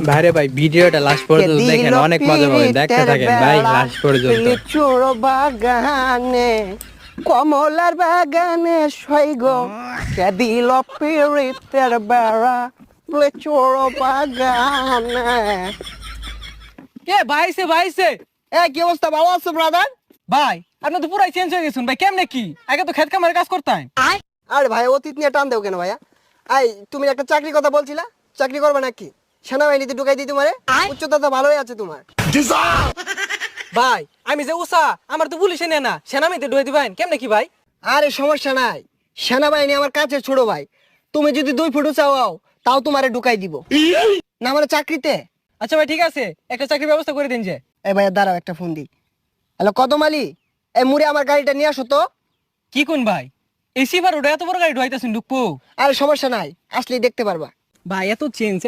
ভাইরে ভাই ভিডিওটা লাস্ট পর্যন্ত দেখেন, অনেক মজা পাবেন, দেখতে থাকেন ভাই লাস্ট পর্যন্ত। লিচুর বাগানে কমলার বাগানে সৈগ কে দিল পিরিতের বেড়া লিচুর বাগানে। কে ভাইছে ভাইছে কি অবস্থা, ভালো আছো ব্রাদার? ভাই আপনি তো পুরাই চেঞ্জ হয়ে গেছেন ভাই, কেমনে কি? আগে তো খেত কামারে কাজ করতেন। আরে ভাই অতীত নিয়ে টান দেও কেন ভাইয়া? তুমি একটা চাকরির কথা বলছিলা, চাকরি করবে নাকি? সেনাবাহিনীতে ঢুকাই দিই তোমারে, উচ্চতা তো ভালোই আছে তোমার। ভাই আমি যে উষা, আমার তো পুলিশে নেয় না, সেনামিতে ঢুয়ে দিবেন কেমনে কি ভাই? আরে সমস্যা নাই, সেনাবাহিনী আমার কাছে ছোট ভাই। তুমি যদি 2 ফুট চাও তাও তোমারে ঢুকাই দিব না মানে চাকরিতে। আচ্ছা ভাই ঠিক আছে, একটা চাকরির ব্যবস্থা করে দিন যে। এই ভাইয়া দাঁড়াও, একটা ফোন দিই। হ্যালো কদম আলী, এই মুড়ে আমার গাড়িটা নিয়ে আসো তো। কি কোন ভাই, এই সিফার ওটা এত বড় গাড়ি ঢুয়াইতেছেন ঢুকবো? আরে সমস্যা নাই, আসলেই দেখতে পারবা। ভাই এত চেঞ্জ